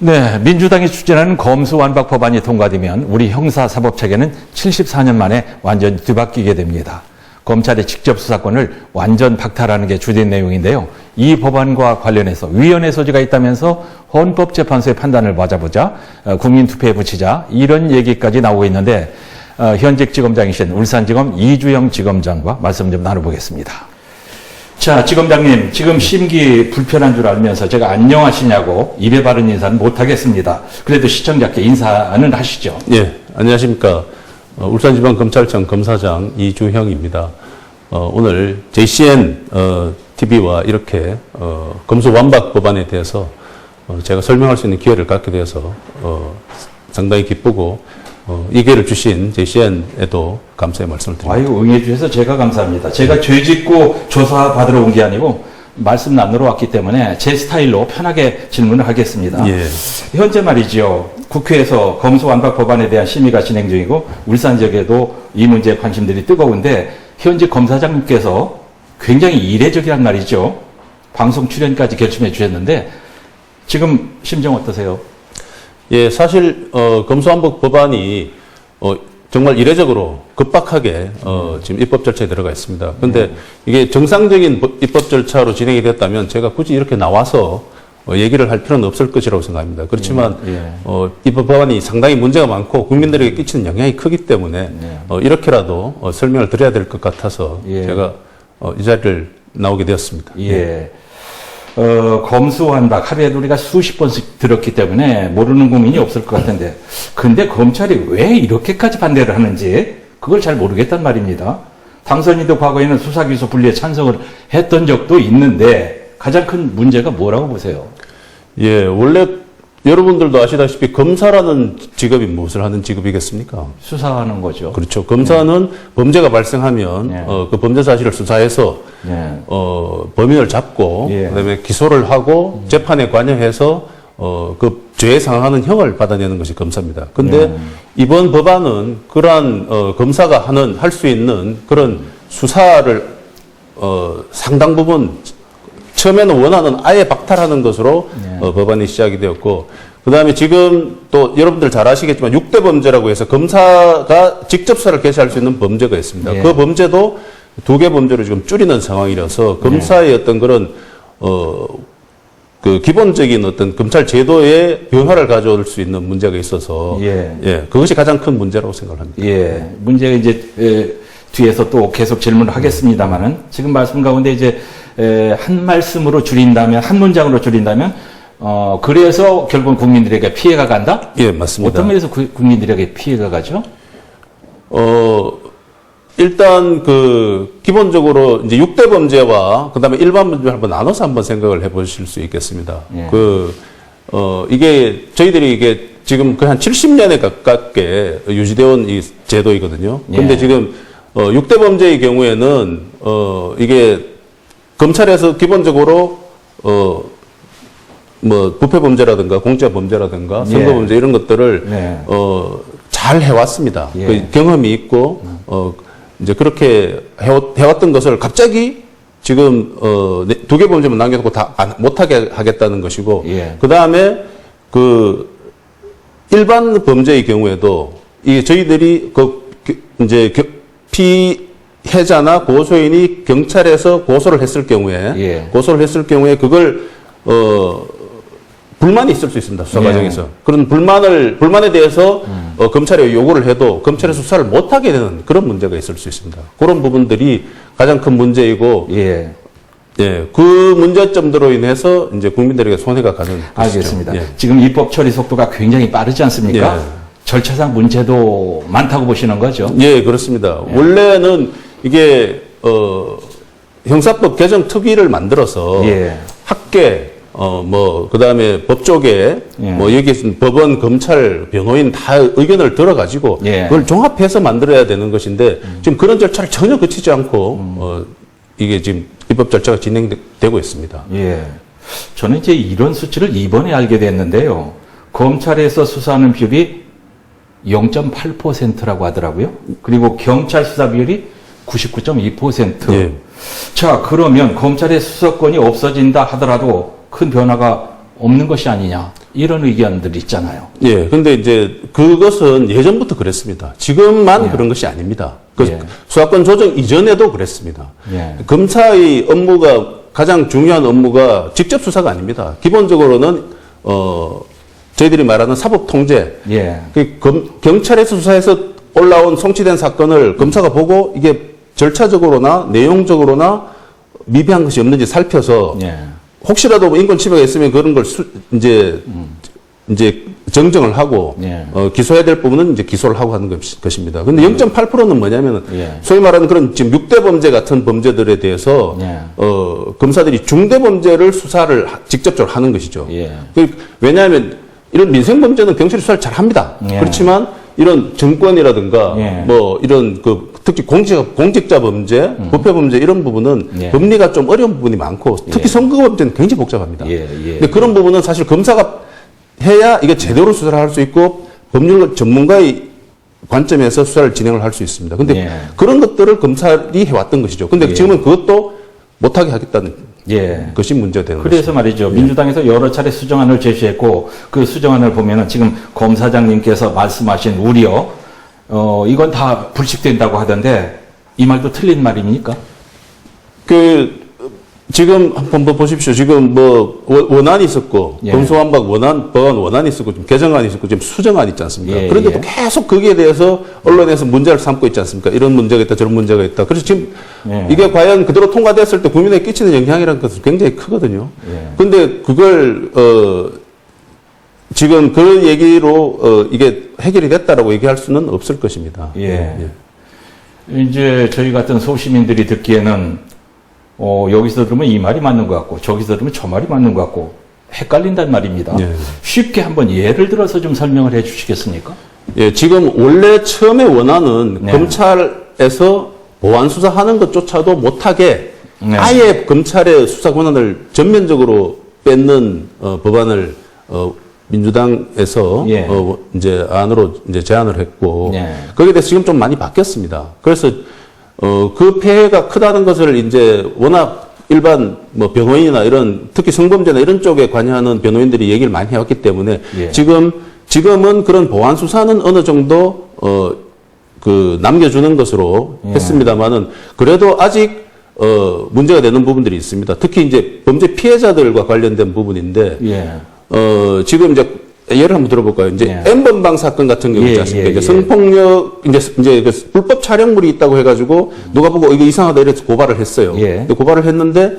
네, 민주당이 추진하는 검수완박 법안이 통과되면 우리 형사사법체계는 74년 만에 완전히 뒤바뀌게 됩니다. 검찰의 직접 수사권을 완전 박탈하는 게 주된 내용인데요. 이 법안과 관련해서 위헌의 소지가 있다면서 헌법재판소의 판단을 맞아보자, 국민투표에 붙이자 이런 얘기까지 나오고 있는데 현직 지검장이신 울산지검 이주영 지검장과 말씀 좀 나눠보겠습니다. 자, 지검장님, 지금 심기 불편한 줄 알면서 제가 안녕하시냐고 입에 바른 인사는 못하겠습니다. 그래도 시청자께 인사는 하시죠. 예, 안녕하십니까. 울산지방검찰청 검사장 이주형입니다. 오늘 JCN TV와 이렇게 검수완박 법안에 대해서 제가 설명할 수 있는 기회를 갖게 되어서 상당히 기쁘고 이 기회를 주신 JCN에도 감사의 말씀을 드립니다. 아유, 응해주셔서 제가 감사합니다. 제가 죄 짓고 조사 받으러 온 게 아니고 말씀 나누러 왔기 때문에 제 스타일로 편하게 질문을 하겠습니다. 예. 현재 말이죠. 국회에서 검수완박 법안에 대한 심의가 진행 중이고 울산 지역에도 이 문제에 관심들이 뜨거운데 현재 검사장님께서 굉장히 이례적이란 말이죠. 방송 출연까지 결심해 주셨는데 지금 심정 어떠세요? 예, 사실 검수완박 법안이 정말 이례적으로 급박하게 지금 입법 절차에 들어가 있습니다. 그런데 이게 정상적인 입법 절차로 진행이 됐다면 제가 굳이 이렇게 나와서 얘기를 할 필요는 없을 것이라고 생각합니다. 그렇지만 입법 법안이 상당히 문제가 많고 국민들에게 끼치는 영향이 크기 때문에 이렇게라도 설명을 드려야 될 것 같아서 제가 이 자리를 나오게 되었습니다. 예. 검수완박 하루에 우리가 수십 번씩 들었기 때문에 모르는 국민이 없을 것 같은데 근데 검찰이 왜 이렇게까지 반대를 하는지 그걸 잘 모르겠단 말입니다. 당선인도 과거에는 수사기소 분리에 찬성을 했던 적도 있는데 가장 큰 문제가 뭐라고 보세요? 예, 원래 여러분들도 아시다시피 검사라는 직업이 무엇을 하는 직업이겠습니까? 수사하는 거죠. 그렇죠. 검사는 범죄가 발생하면 그 범죄 사실을 수사해서 범인을 잡고 그다음에 기소를 하고 재판에 관여해서 그 죄에 상응하는 형을 받아내는 것이 검사입니다. 근데 이번 법안은 그러한 검사가 할 수 있는 그런 수사를 상당 부분 처음에는 원하는 아예 박탈하는 것으로 법안이 시작이 되었고 그 다음에 지금 또 여러분들 잘 아시겠지만 6대 범죄라고 해서 검사가 직접 수사를 개시할 수 있는 범죄가 있습니다. 그 범죄도 2개 범죄로 지금 줄이는 상황이라서 검사의 어떤 그런 그 기본적인 어떤 검찰 제도의 변화를 가져올 수 있는 문제가 있어서 그것이 가장 큰 문제라고 생각을 합니다. 예, 문제가 이제 뒤에서 또 계속 질문을 하겠습니다만은 지금 말씀 가운데 이제 한 말씀으로 줄인다면 한 문장으로 줄인다면 그래서 결국은 국민들에게 피해가 간다? 예, 맞습니다. 어떤 면에서 국민들에게 피해가 가죠? 일단 기본적으로 이제 6대 범죄와 그다음에 일반 범죄를 한번 나눠서 한번 생각을 해 보실 수 있겠습니다. 이게 저희들이 이게 지금 거의 한 70년에 가깝게 유지되어 온 이 제도이거든요. 근데 지금 6대 범죄의 경우에는 이게 검찰에서 기본적으로 뭐 부패 범죄라든가 공짜 범죄라든가 선거 범죄 이런 것들을 잘 해왔습니다. 그 경험이 있고 이제 그렇게 해왔던 것을 갑자기 지금 2개 범죄만 남겨놓고 다 못하게 하겠다는 것이고 그 다음에 일반 범죄의 경우에도 이 저희들이 이제 피해자나 고소인이 경찰에서 고소를 했을 경우에 그걸 불만이 있을 수 있습니다. 수사 과정에서. 그런 불만에 대해서 검찰에 요구를 해도 검찰의 수사를 못하게 되는 그런 문제가 있을 수 있습니다. 그런 부분들이 가장 큰 문제이고 그 문제점들로 인해서 이제 국민들에게 손해가 가는 알겠습니다. 것이죠. 지금 입법 처리 속도가 굉장히 빠르지 않습니까? 절차상 문제도 많다고 보시는 거죠? 예, 그렇습니다. 원래는 이게 형사법 개정 특위를 만들어서 학계 그다음에 법조계 여기 있는 법원, 검찰, 변호인 다 의견을 들어가지고 그걸 종합해서 만들어야 되는 것인데 지금 그런 절차를 전혀 거치지 않고 이게 지금 입법 절차가 진행되고 있습니다. 저는 이제 이런 수치를 이번에 알게 됐는데요. 검찰에서 수사하는 비율이 0.8%라고 하더라고요. 그리고 경찰 수사 비율이 99.2%. 자, 그러면 검찰의 수사권이 없어진다 하더라도 큰 변화가 없는 것이 아니냐. 이런 의견들이 있잖아요. 예, 근데 이제 그것은 예전부터 그랬습니다. 지금만 예. 그런 것이 아닙니다. 예. 수사권 조정 이전에도 그랬습니다. 예. 검사의 업무가 가장 중요한 업무가 직접 수사가 아닙니다. 기본적으로는 저희들이 말하는 사법 통제. 예. 경찰에서 수사해서 올라온 송치된 사건을 검사가 보고 이게 절차적으로나 내용적으로나 미비한 것이 없는지 살펴서 예. 혹시라도 뭐 인권 침해가 있으면 그런 걸 이제 정정을 하고 예. 기소해야 될 부분은 이제 기소를 하고 하는 것입니다. 근데 0.8%는 뭐냐면은 예. 소위 말하는 그런 지금 6대 범죄 같은 범죄들에 대해서 예. 검사들이 중대 범죄를 수사를 직접적으로 하는 것이죠. 예. 왜냐하면 이런 민생 범죄는 경찰이 수사를 잘 합니다. 예. 그렇지만 이런 정권이라든가 예. 뭐 이런 특히 공직자 범죄, 부패 범죄 이런 부분은 예. 법리가 좀 어려운 부분이 많고 특히 예. 선거 범죄는 굉장히 복잡합니다. 예. 예. 근데 그런 부분은 사실 검사가 해야 이게 제대로 수사를 할 수 있고 법률 전문가의 관점에서 수사를 진행을 할 수 있습니다. 근데 예. 그런 것들을 검찰이 해왔던 것이죠. 근데 예. 지금은 그것도 못하게 하겠다는 예. 것이 문제가 되는 그래서 것이죠. 말이죠. 민주당에서 여러 차례 수정안을 제시했고 그 수정안을 보면은 지금 검사장님께서 말씀하신 우려, 이건 다 불식된다고 하던데 이 말도 틀린 말입니까? 지금 한번 보십시오. 지금 뭐 원안이 있었고 예. 검수완박 법안 원안이 있었고 지금 개정안이 있었고 지금 수정안이 있지 않습니까? 예, 그런데도 예. 계속 거기에 대해서 언론에서 문제를 삼고 있지 않습니까? 이런 문제가 있다, 저런 문제가 있다. 그래서 지금 예. 이게 과연 그대로 통과됐을 때 국민에게 끼치는 영향이라는 것은 굉장히 크거든요. 예. 근데 그걸 지금 그 얘기로 이게 해결이 됐다라고 얘기할 수는 없을 것입니다. 예. 이제 저희 같은 소시민들이 듣기에는 여기서 들으면 이 말이 맞는 것 같고 저기서 들으면 저 말이 맞는 것 같고 헷갈린단 말입니다. 예. 쉽게 한번 예를 들어서 좀 설명을 해 주시겠습니까? 예, 지금 원래 처음에 원안은 네. 검찰에서 보안 수사하는 것조차도 못하게 네. 아예 검찰의 수사 권한을 전면적으로 뺏는 법안을 민주당에서 예. 이제 안으로 이제 제안을 했고 예. 거기에 대해서 지금 좀 많이 바뀌었습니다. 그래서 그 폐해가 크다는 것을 이제 워낙 일반 뭐 변호인이나 이런 특히 성범죄나 이런 쪽에 관여하는 변호인들이 얘기를 많이 해왔기 때문에 예. 지금은 그런 보안 수사는 어느 정도 남겨주는 것으로 했습니다만은 그래도 아직 문제가 되는 부분들이 있습니다. 특히 이제 범죄 피해자들과 관련된 부분인데 예. 지금 이제 예를 한번 들어볼까요? 이제 예. N번방 사건 같은 경우 있지 않습니까? 예, 예, 이제 성폭력, 이제 그 불법 촬영물이 있다고 해가지고 누가 보고 이거 이상하다 이래서 고발을 했어요. 예. 근데 고발을 했는데,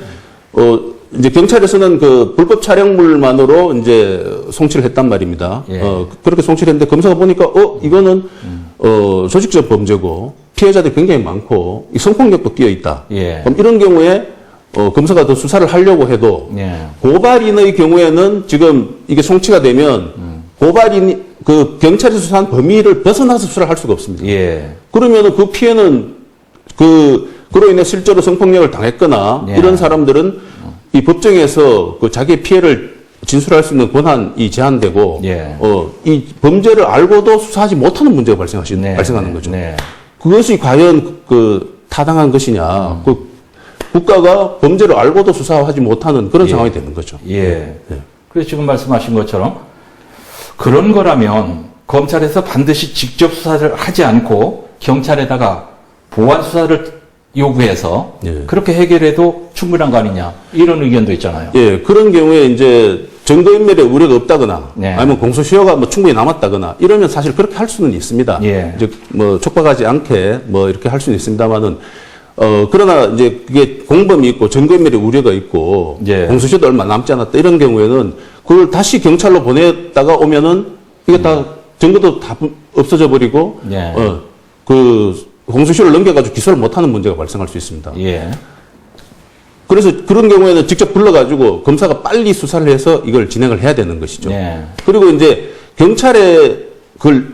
이제 경찰에서는 그 불법 촬영물만으로 이제 송치를 했단 말입니다. 예. 그렇게 송치를 했는데 검사가 보니까, 이거는, 조직적 범죄고 피해자들이 굉장히 많고 이 성폭력도 끼어 있다. 예. 그럼 이런 경우에 검사가 더 수사를 하려고 해도 예. 고발인의 경우에는 지금 이게 송치가 되면 고발인이 그 경찰이 수사한 범위를 벗어나서 수사를 할 수가 없습니다. 예. 그러면은 그 피해는 그로 인해 실제로 성폭력을 당했거나 예. 이런 사람들은 이 법정에서 그 자기의 피해를 진술할 수 있는 권한이 제한되고 예. 이 범죄를 알고도 수사하지 못하는 문제가 네. 발생하는 거죠. 네. 그것이 과연 타당한 것이냐. 국가가 범죄를 알고도 수사하지 못하는 그런 예. 상황이 되는 거죠. 예. 그래서 지금 말씀하신 것처럼 그런 거라면 검찰에서 반드시 직접 수사를 하지 않고 경찰에다가 보완 수사를 요구해서 예. 그렇게 해결해도 충분한 거 아니냐 이런 의견도 있잖아요. 예, 그런 경우에 이제 증거인멸에 우려가 없다거나 네. 아니면 공소시효가 뭐 충분히 남았다거나 이러면 사실 그렇게 할 수는 있습니다. 예. 이제 뭐 촉박하지 않게 뭐 이렇게 할 수는 있습니다만은 그러나 이제 그게 공범이 있고 증거인멸의 우려가 있고 예. 공소시효도 얼마 남지 않았다 이런 경우에는 그걸 다시 경찰로 보냈다가 오면은 이게 다 증거도 다 없어져 버리고 예. 그 공소시효를 넘겨가지고 기소를 못하는 문제가 발생할 수 있습니다. 예. 그래서 그런 경우에는 직접 불러가지고 검사가 빨리 수사를 해서 이걸 진행을 해야 되는 것이죠. 예. 그리고 이제 경찰에 그걸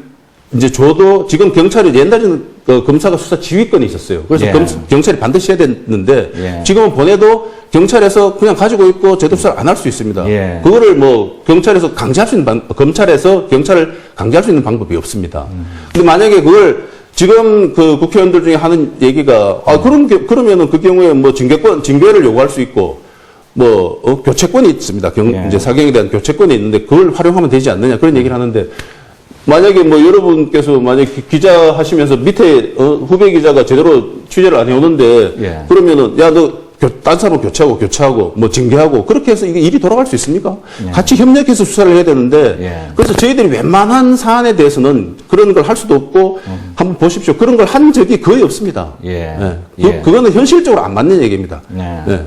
이제 줘도 지금 경찰이 옛날에는 검사가 수사 지휘권이 있었어요. 그래서 예. 경찰이 반드시 해야 됐는데 예. 지금은 보내도 경찰에서 그냥 가지고 있고 제대로 수사를 안 할 수 있습니다. 예. 그거를 뭐 경찰에서 강제할 수 있는 검찰에서 경찰을 강제할 수 있는 방법이 없습니다. 근데 만약에 그걸 지금 그 국회의원들 중에 하는 얘기가 그러면은 그 경우에 뭐 징계를 요구할 수 있고 교체권이 있습니다. 예. 이제 사경에 대한 교체권이 있는데 그걸 활용하면 되지 않느냐 그런 얘기를 하는데 만약에 여러분께서 만약에 기자 하시면서 밑에 후배 기자가 제대로 취재를 안 해오는데 예. 그러면은 야 너 딴 사람 교체하고 징계하고 그렇게 해서 이게 일이 돌아갈 수 있습니까? 예. 같이 협력해서 수사를 해야 되는데 예. 그래서 저희들이 웬만한 사안에 대해서는 그런 걸 할 수도 없고 한번 보십시오. 그런 걸 한 적이 거의 없습니다. 예. 네. 예. 그거는 현실적으로 안 맞는 얘기입니다. 네. 네.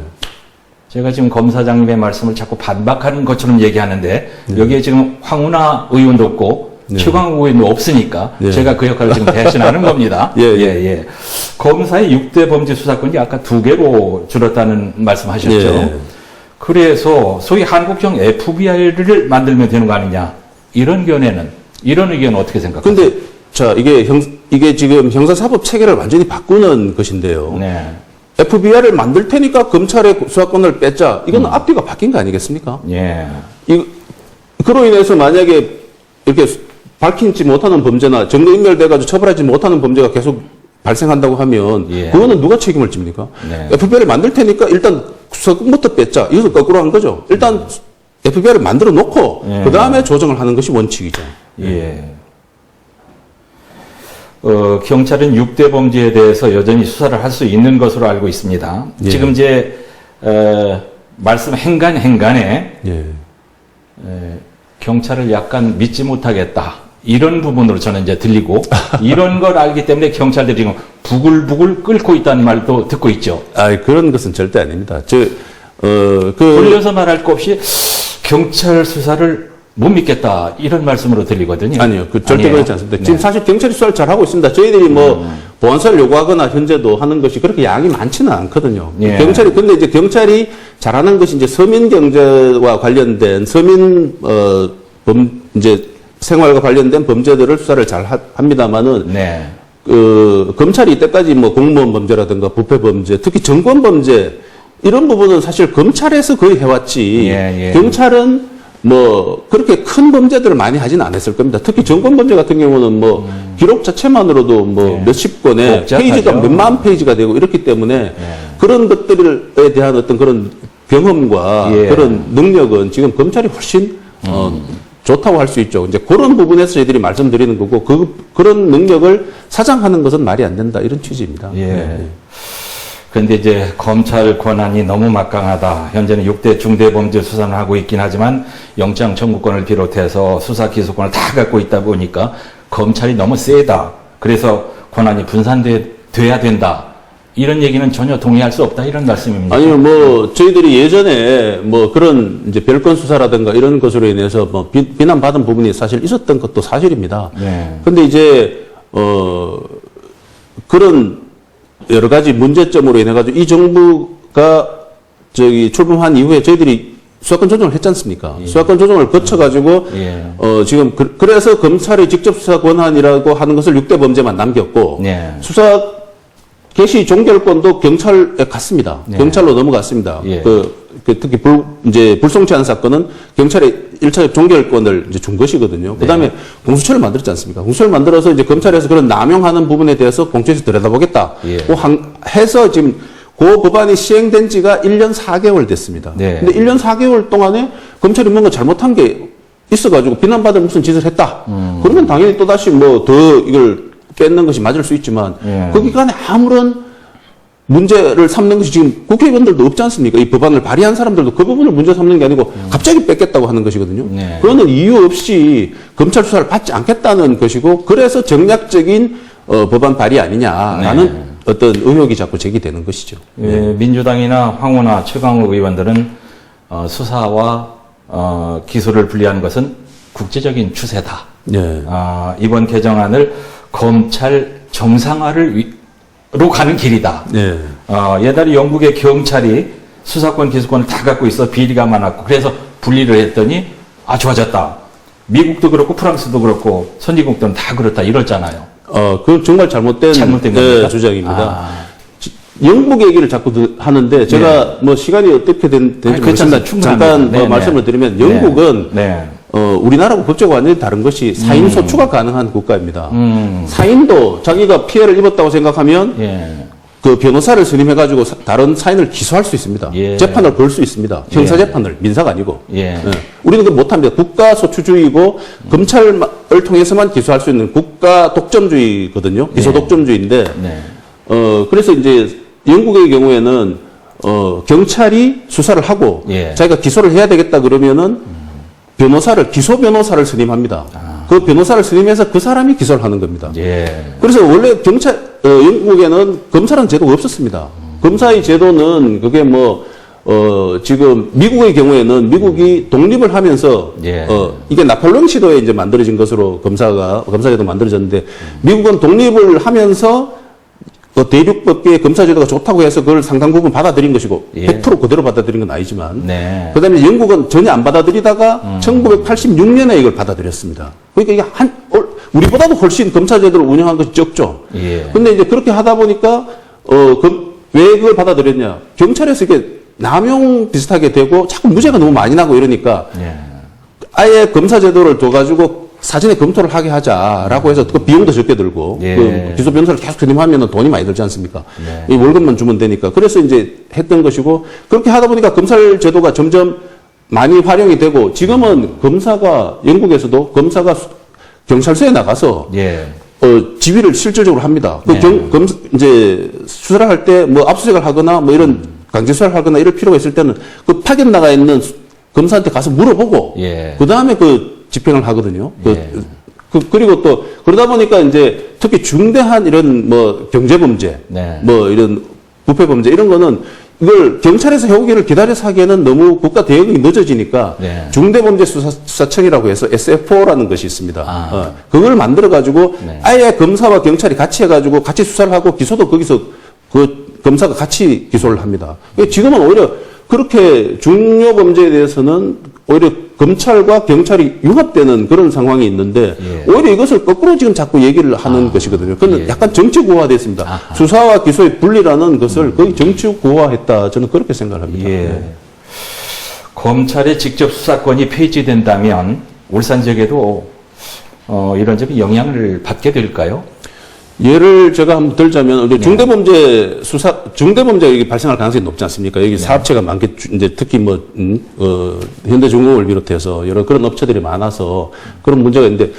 제가 지금 검사장님의 말씀을 자꾸 반박하는 것처럼 얘기하는데 여기에 지금 황운하 의원도 없고 최광욱 의원도 없으니까 제가 그 역할을 지금 대신하는 겁니다. 예. 검사의 6대 범죄 수사권이 아까 2개로 줄었다는 말씀하셨죠. 예. 그래서 소위 한국형 FBI를 만들면 되는 거 아니냐. 이런 의견은 어떻게 생각하세요? 근데 자 이게 지금 형사사법 체계를 완전히 바꾸는 것인데요. 네. FBI를 만들 테니까 검찰의 수사권을 뺏자. 이건 앞뒤가 바뀐 거 아니겠습니까? 예. 그로 인해서 만약에 이렇게 밝히지 못하는 범죄나 증거인멸돼가지고 처벌하지 못하는 범죄가 계속 발생한다고 하면 예. 그거는 누가 책임을 집니까? 네. FBI를 만들 테니까 일단 수사권부터 뺏자. 이것을 거꾸로 한 거죠. 일단 FBI를 만들어 놓고 예. 그 다음에 조정을 하는 것이 원칙이죠. 예. 경찰은 6대 범죄에 대해서 여전히 수사를 할 수 있는 것으로 알고 있습니다. 예. 지금 이제 말씀 행간에 예. 경찰을 약간 믿지 못하겠다. 이런 부분으로 저는 이제 들리고 이런 걸 알기 때문에 경찰들이 지금 부글부글 끓고 있다는 말도 듣고 있죠. 그런 것은 절대 아닙니다. 돌려서 말할 것 없이 경찰 수사를 못 믿겠다 이런 말씀으로 들리거든요. 아니요, 절대 아니에요? 그렇지 않습니다. 네. 지금 사실 경찰이 수사를 잘 하고 있습니다. 저희들이 보안사를 요구하거나 현재도 하는 것이 그렇게 양이 많지는 않거든요. 예. 근데 이제 경찰이 잘하는 것이 이제 서민 경제와 관련된 이제 생활과 관련된 범죄들을 수사를 잘 합니다만은 네. 검찰이 이때까지 공무원 범죄라든가 부패 범죄, 특히 정권 범죄 이런 부분은 사실 검찰에서 거의 해왔지. 예. 경찰은 그렇게 큰 범죄들을 많이 하지는 않았을 겁니다. 특히 정권 범죄 같은 경우는 기록 자체만으로도 몇십 건의 복잡하죠. 페이지가 몇만 페이지가 되고 이렇기 때문에 그런 것들에 대한 어떤 그런 경험과 그런 능력은 지금 검찰이 훨씬 좋다고 할 수 있죠. 이제 그런 부분에서 저희들이 말씀드리는 거고 그런 능력을 사장하는 것은 말이 안 된다 이런 취지입니다. 예. 그런데 이제 검찰 권한이 너무 막강하다. 현재는 6대 중대범죄 수사를 하고 있긴 하지만 영장 청구권을 비롯해서 수사 기소권을 다 갖고 있다 보니까 검찰이 너무 세다. 그래서 권한이 분산돼야 된다. 이런 얘기는 전혀 동의할 수 없다. 이런 말씀입니다. 아니요, 저희들이 예전에 그런 이제 별건 수사라든가 이런 것으로 인해서 비난받은 부분이 사실 있었던 것도 사실입니다. 네. 근데 이제, 그런 여러 가지 문제점으로 인해가지고 이 정부가 출범한 이후에 저희들이 수사권 조정을 했지 않습니까? 예. 수사권 조정을 거쳐가지고, 지금 그래서 검찰의 직접 수사 권한이라고 하는 것을 6대 범죄만 남겼고, 수사 개시 종결권도 경찰에 갔습니다. 경찰로 넘어갔습니다. 특히 불송치한 사건은 경찰에 1차 종결권을 이제 준 것이거든요. 그 다음에 공수처를 만들었지 않습니까? 공수처를 만들어서 이제 검찰에서 그런 남용하는 부분에 대해서 공수처에서 들여다보겠다. 해서 지금 그 법안이 시행된 지가 1년 4개월 됐습니다. 근데 1년 4개월 동안에 검찰이 뭔가 잘못한 게 있어가지고 비난받을 무슨 짓을 했다. 그러면 당연히 또다시 더 이걸 뺏는 것이 맞을 수 있지만 그 기간에 아무런 문제를 삼는 것이 지금 국회의원들도 없지 않습니까? 이 법안을 발의한 사람들도 그 부분을 문제 삼는 게 아니고 갑자기 뺏겠다고 하는 것이거든요. 그거는 이유 없이 검찰 수사를 받지 않겠다는 것이고 그래서 정략적인 법안 발의 아니냐라는 어떤 의혹이 자꾸 제기되는 것이죠. 민주당이나 황운하 최강욱 의원들은 수사와 기소를 분리하는 것은 국제적인 추세다. 이번 개정안을 검찰 정상화로 가는 길이다. 옛날에 영국의 경찰이 수사권, 기소권을 다 갖고 있어 비리가 많았고 그래서 분리를 했더니 좋아졌다. 미국도 그렇고 프랑스도 그렇고 선진국들은 다 그렇다 이랬잖아요. 그건 정말 잘못된 주장입니다. 영국 얘기를 자꾸 하는데 제가 시간이 어떻게 된지 모르겠습니다. 잠깐 말씀을 드리면 영국은 우리나라하고 법제가 완전히 다른 것이 사인 소추가 가능한 국가입니다. 사인도 자기가 피해를 입었다고 생각하면 그 변호사를 선임해가지고 다른 사인을 기소할 수 있습니다. 예. 재판을 걸 수 있습니다. 형사재판을, 민사가 아니고. 예. 우리는 그걸 못합니다. 국가소추주의고 검찰을 통해서만 기소할 수 있는 국가 독점주의거든요. 기소 독점주의인데, 그래서 이제 영국의 경우에는 경찰이 수사를 하고 자기가 기소를 해야 되겠다 그러면은 기소 변호사를 선임합니다. 그 변호사를 선임해서 그 사람이 기소를 하는 겁니다. 그래서 원래 영국에는 검사라는 제도가 없었습니다. 검사의 제도는 그게 지금 미국의 경우에는 미국이 독립을 하면서 이게 나폴레옹 시도에 이제 만들어진 것으로 검사제도 만들어졌는데 미국은 독립을 하면서 대륙법계의 검사제도가 좋다고 해서 그걸 상당 부분 받아들인 것이고 100% 그대로 받아들인 건 아니지만 그다음에 영국은 전혀 안 받아들이다가 1986년에 이걸 받아들였습니다. 그러니까 이게 우리보다도 훨씬 검사제도를 운영한 것이 적죠. 근데 이제 그렇게 하다 보니까 왜 그걸 받아들였냐? 경찰에서 이게 남용 비슷하게 되고 자꾸 무죄가 너무 많이 나고 이러니까 아예 검사제도를 둬가지고 사전에 검토를 하게 하자라고 해서 그 비용도 적게 들고 그 기소 변호사를 계속 선임하면 돈이 많이 들지 않습니까? 이 월급만 주면 되니까 그래서 이제 했던 것이고 그렇게 하다 보니까 검찰 제도가 점점 많이 활용이 되고 지금은 영국에서도 검사가 경찰서에 나가서 지휘를 실질적으로 합니다. 이제 수사를 할 때 압수수색을 하거나 이런 강제 수사를 하거나 이럴 필요가 있을 때는 그 파견 나가 있는 검사한테 가서 물어보고 그 다음에 집행을 하거든요. 그리고 또 그러다 보니까 이제 특히 중대한 이런 경제범죄, 이런 부패범죄 이런 거는 이걸 경찰에서 해오기를 기다려서 하기에는 너무 국가 대응이 늦어지니까 중대범죄수사청이라고 해서 SFO라는 것이 있습니다. 그걸 만들어가지고 아예 검사와 경찰이 같이 해가지고 같이 수사를 하고 기소도 거기서 검사가 같이 기소를 합니다. 지금은 오히려 그렇게 중요 범죄에 대해서는 오히려 검찰과 경찰이 융합되는 그런 상황이 있는데 오히려 이것을 거꾸로 지금 자꾸 얘기를 하는 것이거든요. 그건 약간 정치구화됐습니다. 수사와 기소의 분리라는 것을 거의 정치구화했다. 저는 그렇게 생각을 합니다. 검찰의 직접 수사권이 폐지된다면 울산 지역에도 이런 점이 영향을 받게 될까요? 예를 제가 한번 들자면 중대범죄가 이게 발생할 가능성이 높지 않습니까? 여기 사업체가 이제 특히 현대중공업을 비롯해서 여러 그런 업체들이 많아서 그런 문제가 있는데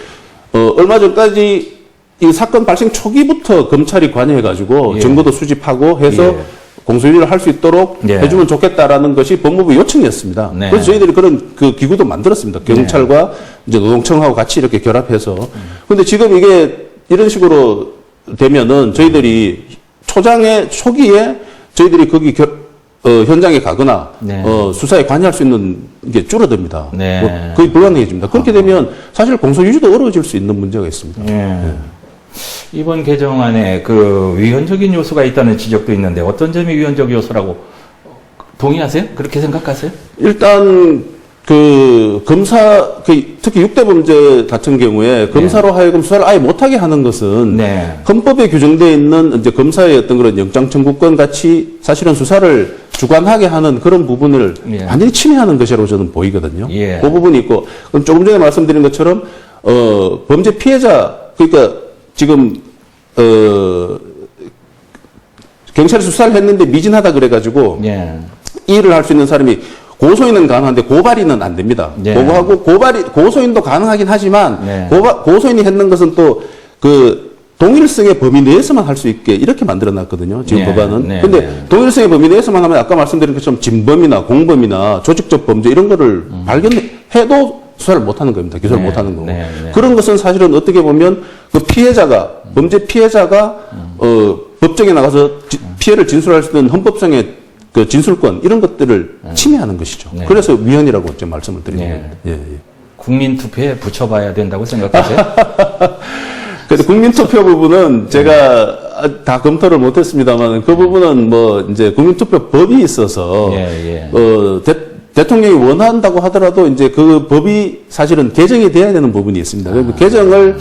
얼마 전까지 이 사건 발생 초기부터 검찰이 관여해가지고 정보도 수집하고 해서 공소유지를 할 수 있도록 해주면 좋겠다라는 것이 법무부 요청이었습니다. 그래서 저희들이 그런 기구도 만들었습니다. 경찰과 이제 노동청하고 같이 이렇게 결합해서. 근데 지금 이게 이런 식으로 되면은 저희들이 초기에 저희들이 거기 현장에 가거나 수사에 관여할 수 있는 게 줄어듭니다. 거의 불가능해집니다. 그렇게 되면 사실 공소유지도 어려워질 수 있는 문제가 있습니다. 이번 개정안에 위헌적인 요소가 있다는 지적도 있는데 어떤 점이 위헌적 요소라고 동의하세요? 그렇게 생각하세요? 일단 특히 6대 범죄 같은 경우에 검사로 하여금 수사를 아예 못하게 하는 것은 헌법에 규정되어 있는 이제 검사의 어떤 그런 영장 청구권 같이 사실은 수사를 주관하게 하는 그런 부분을 완전히 침해하는 것이라고 저는 보이거든요. 그 부분이 있고, 그럼 조금 전에 말씀드린 것처럼 범죄 피해자 그러니까 지금 경찰이 수사를 했는데 미진하다 그래가지고 이 일을 할 수 있는 사람이 고소인은 가능한데 고발인은 안 됩니다. 그거하고 고소인도 가능하긴 하지만 고소인이 했는 것은 또 동일성의 범위 내에서만 할 수 있게 이렇게 만들어 놨거든요. 지금 법안은. 근데 동일성의 범위 내에서만 하면 아까 말씀드린 것처럼 진범이나 공범이나 조직적 범죄 이런 거를 발견해도 수사를 못 하는 겁니다. 기소를 못 하는 거고. 그런 것은 사실은 어떻게 보면 범죄 피해자가 법정에 나가서 피해를 진술할 수 있는 헌법상의 진술권 이런 것들을 침해하는 것이죠. 그래서 위헌이라고 제가 말씀을 드리는 겁니다. 국민 투표에 붙여봐야 된다고 생각하세요? 그래서 국민 투표 부분은 제가 다 검토를 못했습니다만 그 부분은 이제 국민 투표 법이 있어서 대통령이 원한다고 하더라도 이제 그 법이 사실은 개정이 돼야 되는 부분이 있습니다. 그래서 개정을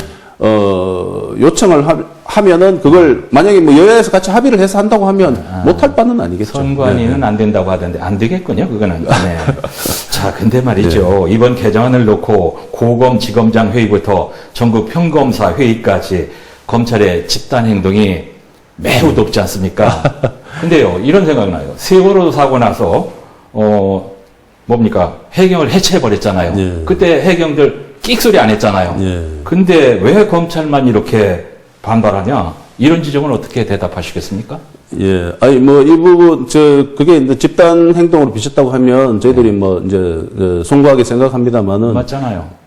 요청을 하면은 그걸 만약에 여야에서 같이 합의를 해서 한다고 하면 못할 바는 아니겠죠. 선관위는 안 된다고 하던데 안 되겠군요. 그거는. 자, 근데 말이죠. 이번 개정안을 놓고 고검 지검장 회의부터 전국 평검사 회의까지 검찰의 집단 행동이 매우 높지 않습니까? 근데요, 이런 생각이 나요. 세월호 사고 나서, 뭡니까? 해경을 해체해버렸잖아요. 예. 그때 해경들 끽소리 안 했잖아요. 예. 근데 왜 검찰만 이렇게 반발하냐? 이런 지적은 어떻게 대답하시겠습니까? 예. 아니, 뭐, 이 부분, 그게 이제 집단 행동으로 비쳤다고 하면 저희들이 뭐, 이제, 송구하게 생각합니다만은. 맞잖아요.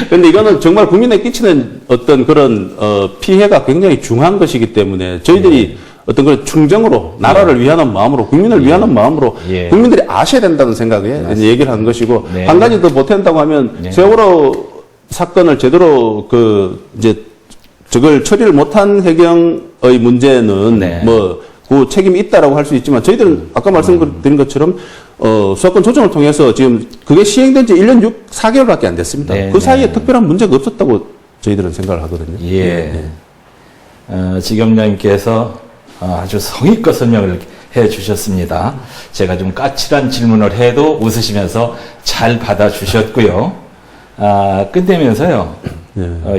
근데 이거는 정말 국민에 끼치는 어떤 그런, 피해가 굉장히 중요한 것이기 때문에 저희들이 어떤 그런 충정으로, 나라를 위하는 마음으로, 국민을 위하는 마음으로 국민들이 아셔야 된다는 생각에 이제 얘기를 하는 것이고, 한 가지 더 보탠다고 하면 세월호 사건을 제대로 이제 저걸 처리를 못한 해경의 문제는 그 책임이 있다라고 할 수 있지만 저희들은 아까 말씀드린 것처럼 수사권 조정을 통해서 지금 그게 시행된 지 1년 4개월밖에 안 됐습니다. 그 사이에 특별한 문제가 없었다고 저희들은 생각을 하거든요. 지검장님께서 아주 성의껏 설명을 해 주셨습니다. 제가 좀 까칠한 질문을 해도 웃으시면서 잘 받아주셨고요. 끝내면서요.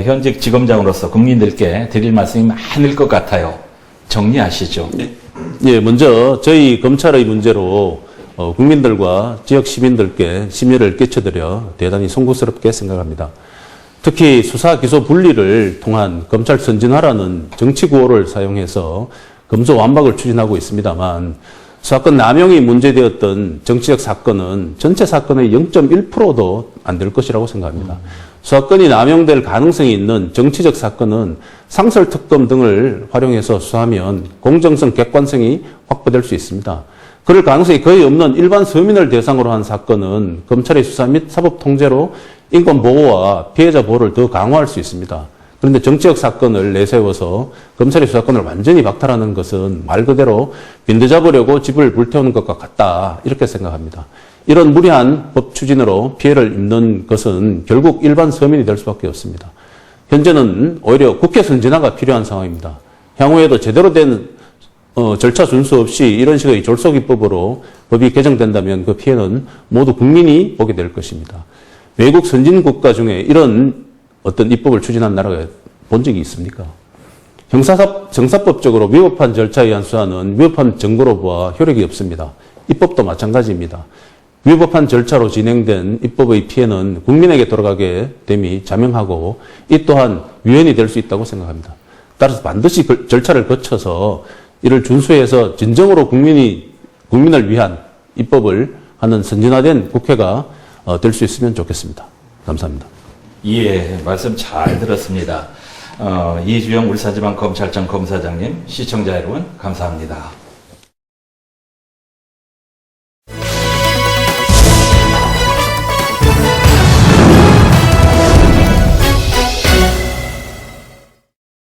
현직 지검장으로서 국민들께 드릴 말씀이 많을 것 같아요. 정리하시죠. 예, 먼저 저희 검찰의 문제로 국민들과 지역 시민들께 심려를 끼쳐드려 대단히 송구스럽게 생각합니다. 특히 수사 기소 분리를 통한 검찰 선진화라는 정치 구호를 사용해서 검소 완박을 추진하고 있습니다만 수사권 남용이 문제되었던 정치적 사건은 전체 사건의 0.1%도 안 될 것이라고 생각합니다. 수사권이 남용될 가능성이 있는 정치적 사건은 상설특검 등을 활용해서 수사하면 공정성, 객관성이 확보될 수 있습니다. 그럴 가능성이 거의 없는 일반 서민을 대상으로 한 사건은 검찰의 수사 및 사법 통제로 인권 보호와 피해자 보호를 더 강화할 수 있습니다. 그런데 정치적 사건을 내세워서 검찰의 수사권을 완전히 박탈하는 것은 말 그대로 빈대 잡으려고 집을 불태우는 것과 같다, 이렇게 생각합니다. 이런 무리한 법 추진으로 피해를 입는 것은 결국 일반 서민이 될 수밖에 없습니다. 현재는 오히려 국회 선진화가 필요한 상황입니다. 향후에도 제대로 된 절차 준수 없이 이런 식의 졸속입법으로 법이 개정된다면 그 피해는 모두 국민이 보게 될 것입니다. 외국 선진국가 중에 이런 어떤 입법을 추진한 나라가 본 적이 있습니까? 형사법적으로 위법한 절차에 의한 수사는 위법한 증거로 보아 효력이 없습니다. 입법도 마찬가지입니다. 위법한 절차로 진행된 입법의 피해는 국민에게 돌아가게 됨이 자명하고 이 또한 위헌이 될 수 있다고 생각합니다. 따라서 반드시 절차를 거쳐서 이를 준수해서 진정으로 국민을 위한 입법을 하는 선진화된 국회가 될 수 있으면 좋겠습니다. 감사합니다. 예, 말씀 잘 들었습니다. 이주영 울산지방검찰청 검사장님, 시청자 여러분, 감사합니다.